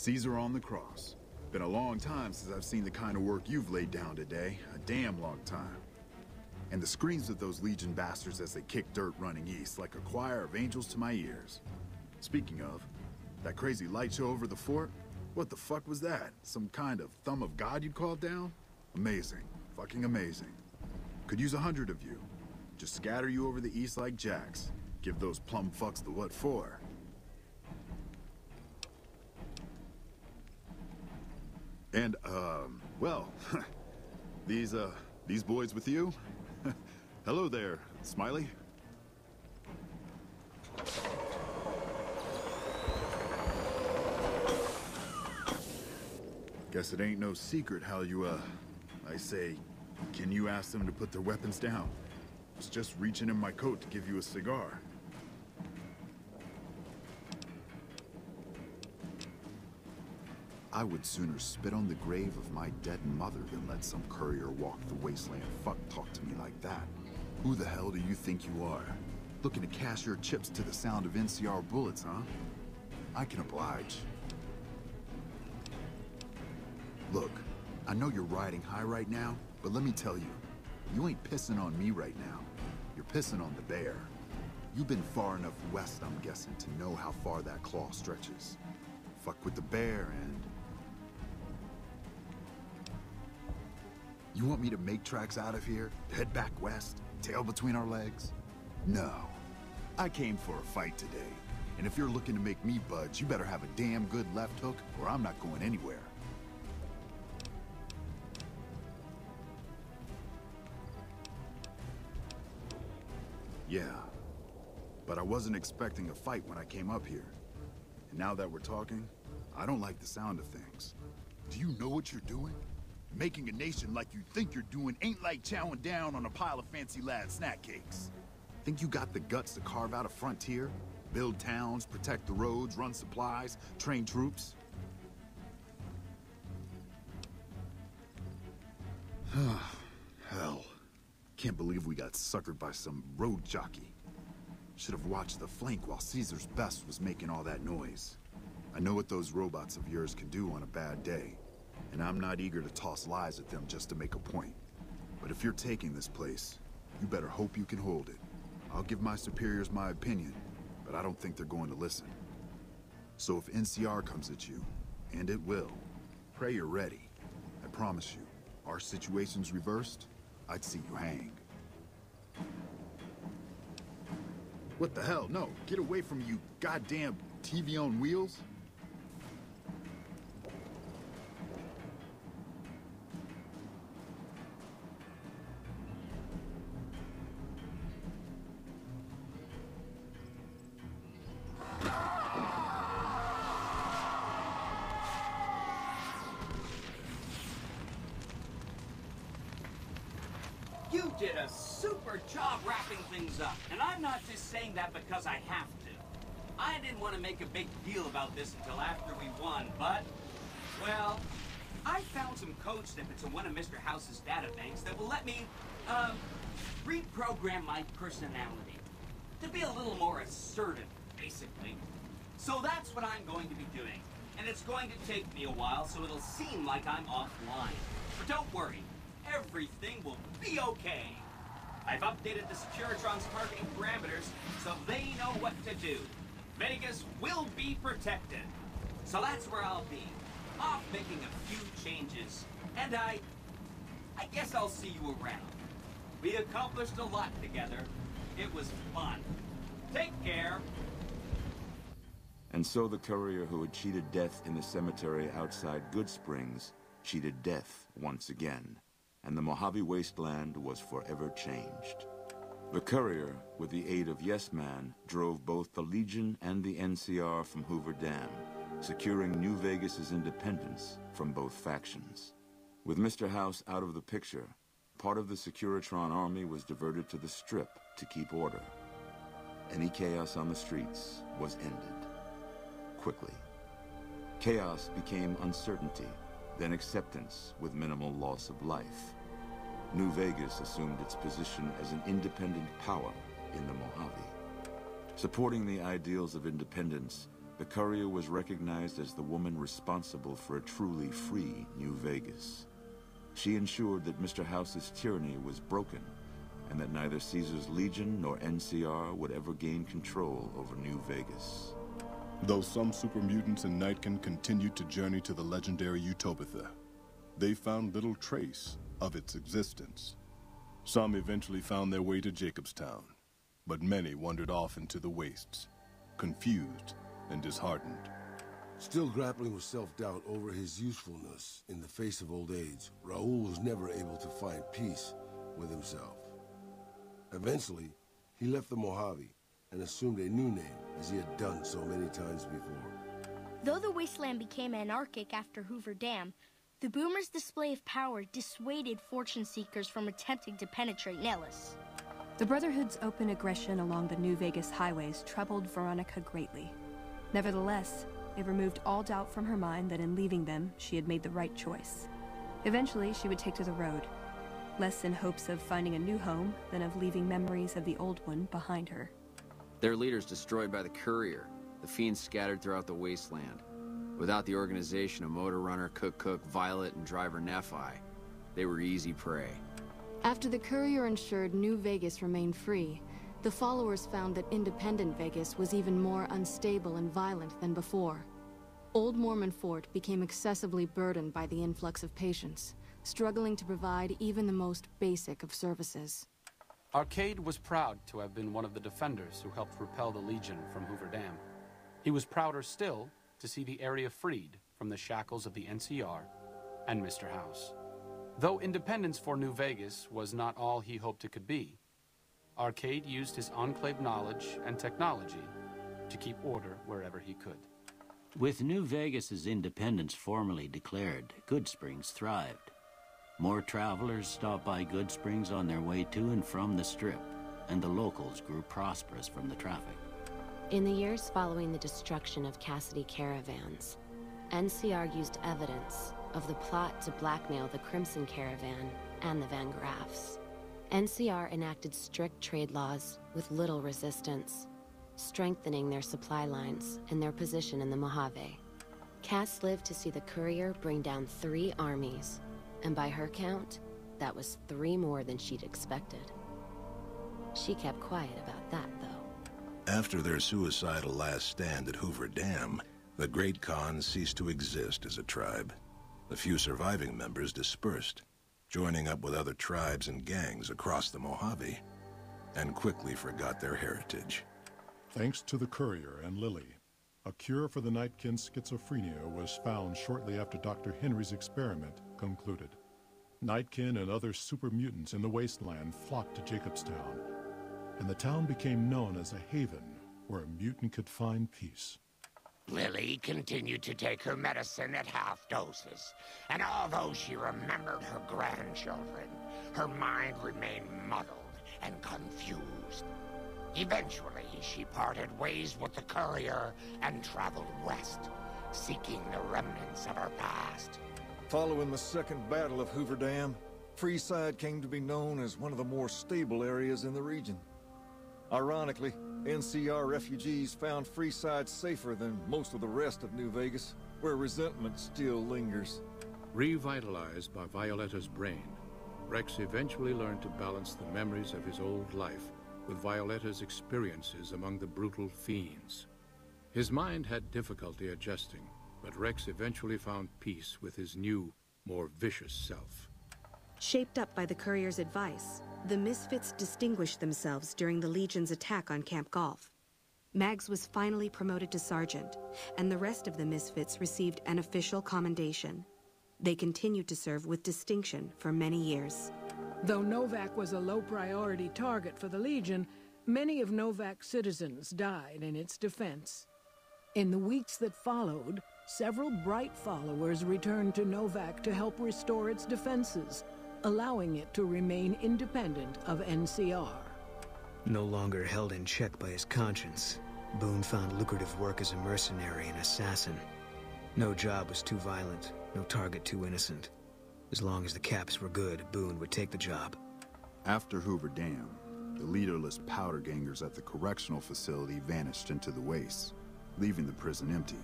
Caesar on the cross. Been a long time since I've seen the kind of work you've laid down today. A damn long time. And the screams of those Legion bastards as they kick dirt running east like a choir of angels to my ears. Speaking of, that crazy light show over the fort? What the fuck was that? Some kind of thumb of God you'd called down? Amazing. Fucking amazing. Could use 100 of you. Just scatter you over the east like jacks. Give those plum fucks the what for. And, well, these boys with you? Hello there, Smiley. Guess it ain't no secret how you, I say, can you ask them to put their weapons down? I was just reaching in my coat to give you a cigar. I would sooner spit on the grave of my dead mother than let some courier walk the wasteland fuck talk to me like that. Who the hell do you think you are? Looking to cash your chips to the sound of NCR bullets, huh? I can oblige. Look, I know you're riding high right now, but let me tell you, you ain't pissing on me right now. You're pissing on the bear. You've been far enough west, I'm guessing, to know how far that claw stretches. Fuck with the bear and... You want me to make tracks out of here? Head back west? Tail between our legs? No. I came for a fight today. And if you're looking to make me budge, you better have a damn good left hook, or I'm not going anywhere. Yeah. But I wasn't expecting a fight when I came up here. And now that we're talking, I don't like the sound of things. Do you know what you're doing? Making a nation like you think you're doing ain't like chowing down on a pile of fancy lad snack cakes. Think you got the guts to carve out a frontier? Build towns, protect the roads, run supplies, train troops? Hell. Can't believe we got suckered by some road jockey. Should have watched the flank while Caesar's best was making all that noise. I know what those robots of yours can do on a bad day, and I'm not eager to toss lies at them just to make a point. But if you're taking this place, you better hope you can hold it. I'll give my superiors my opinion, but I don't think they're going to listen. So if NCR comes at you, and it will, pray you're ready. I promise you, our situation's reversed, I'd see you hang. What the hell? No, get away from you goddamn TV on wheels. You did a super job wrapping things up, and I'm not just saying that because I have to. I didn't want to make a big deal about this until after we won, but, well, I found some code snippets in one of Mr. House's databanks that will let me, reprogram my personality to be a little more assertive, basically. So that's what I'm going to be doing, and it's going to take me a while, so it'll seem like I'm offline. But don't worry. Everything will be okay. I've updated the Securitron's targeting parameters so they know what to do. Vegas will be protected. So that's where I'll be. Off making a few changes. And I guess I'll see you around. We accomplished a lot together. It was fun. Take care. And so the courier who had cheated death in the cemetery outside Good Springs cheated death once again. And the Mojave Wasteland was forever changed. The courier, with the aid of Yes Man, drove both the Legion and the NCR from Hoover Dam, securing New Vegas's independence from both factions. With Mr. House out of the picture, part of the Securitron army was diverted to the Strip to keep order. Any chaos on the streets was ended. Quickly. Chaos became uncertainty, then acceptance with minimal loss of life. New Vegas assumed its position as an independent power in the Mojave. Supporting the ideals of independence, the courier was recognized as the woman responsible for a truly free New Vegas. She ensured that Mr. House's tyranny was broken, and that neither Caesar's Legion nor NCR would ever gain control over New Vegas. Though some super mutants in Nightkin continued to journey to the legendary Utopia, they found little trace of its existence. Some eventually found their way to Jacobstown, but many wandered off into the wastes, confused and disheartened. Still grappling with self-doubt over his usefulness in the face of old age, Raoul was never able to find peace with himself. Eventually, he left the Mojave and assumed a new name, as he had done so many times before. Though the wasteland became anarchic after Hoover Dam, the Boomers' display of power dissuaded fortune seekers from attempting to penetrate Nellis. The Brotherhood's open aggression along the New Vegas highways troubled Veronica greatly. Nevertheless, it removed all doubt from her mind that in leaving them, she had made the right choice. Eventually, she would take to the road, less in hopes of finding a new home than of leaving memories of the old one behind her. Their leaders destroyed by the courier, the fiends scattered throughout the wasteland. Without the organization of Motor Runner, Cook, Violet, and Driver Nephi, they were easy prey. After the courier ensured New Vegas remained free, the followers found that independent Vegas was even more unstable and violent than before. Old Mormon Fort became excessively burdened by the influx of patients, struggling to provide even the most basic of services. Arcade was proud to have been one of the defenders who helped repel the Legion from Hoover Dam. He was prouder still to see the area freed from the shackles of the NCR and Mr. House. Though independence for New Vegas was not all he hoped it could be, Arcade used his Enclave knowledge and technology to keep order wherever he could. With New Vegas's independence formally declared, Goodsprings thrived. More travelers stopped by Goodsprings on their way to and from the Strip, and the locals grew prosperous from the traffic. In the years following the destruction of Cassidy Caravans, NCR used evidence of the plot to blackmail the Crimson Caravan and the Van Graffs. NCR enacted strict trade laws with little resistance, strengthening their supply lines and their position in the Mojave. Cass lived to see the courier bring down 3 armies, and by her count, that was 3 more than she'd expected. She kept quiet about that, though. After their suicidal last stand at Hoover Dam, the Great Khan ceased to exist as a tribe. The few surviving members dispersed, joining up with other tribes and gangs across the Mojave, and quickly forgot their heritage. Thanks to the courier and Lily, a cure for the Nightkin's schizophrenia was found shortly after Dr. Henry's experiment concluded. Nightkin and other super mutants in the wasteland flocked to Jacobstown, and the town became known as a haven where a mutant could find peace. Lily continued to take her medicine at half doses, and although she remembered her grandchildren, her mind remained muddled and confused. Eventually, she parted ways with the courier and traveled west, seeking the remnants of her past. Following the Second Battle of Hoover Dam, Freeside came to be known as one of the more stable areas in the region. Ironically, NCR refugees found Freeside safer than most of the rest of New Vegas, where resentment still lingers. Revitalized by Violetta's brain, Rex eventually learned to balance the memories of his old life with Violetta's experiences among the brutal fiends. His mind had difficulty adjusting, but Rex eventually found peace with his new, more vicious self. Shaped up by the courier's advice, the Misfits distinguished themselves during the Legion's attack on Camp Golf. Mags was finally promoted to sergeant, and the rest of the Misfits received an official commendation. They continued to serve with distinction for many years. Though Novak was a low-priority target for the Legion, many of Novak's citizens died in its defense. In the weeks that followed, several bright followers returned to Novak to help restore its defenses, allowing it to remain independent of NCR. No longer held in check by his conscience, Boone found lucrative work as a mercenary and assassin. No job was too violent, no target too innocent. As long as the caps were good, Boone would take the job. After Hoover Dam, the leaderless powder gangers at the correctional facility vanished into the wastes. leaving the prison empty.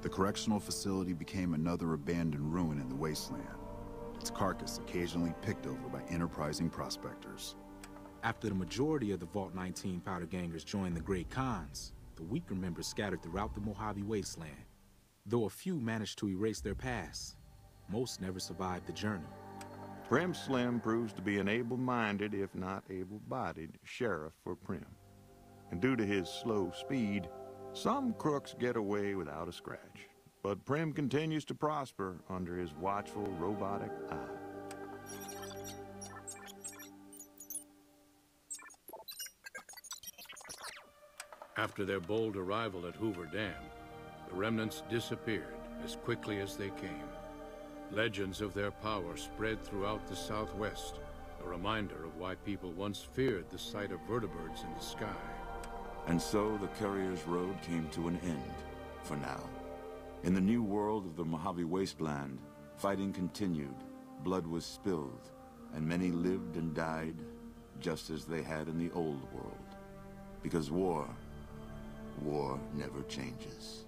The correctional facility became another abandoned ruin in the wasteland, its carcass occasionally picked over by enterprising prospectors. After the majority of the Vault 19 powder gangers joined the Great Khans, the weaker members scattered throughout the Mojave Wasteland. Though a few managed to erase their past, most never survived the journey. Prim Slim proves to be an able-minded, if not able-bodied, sheriff for Prim. And due to his slow speed, some crooks get away without a scratch. But Prim continues to prosper under his watchful, robotic eye. After their bold arrival at Hoover Dam, the remnants disappeared as quickly as they came. Legends of their power spread throughout the Southwest, a reminder of why people once feared the sight of vertibirds in the sky. And so the Courier's Road came to an end, for now. In the new world of the Mojave Wasteland, fighting continued, blood was spilled, and many lived and died just as they had in the old world. Because war never changes.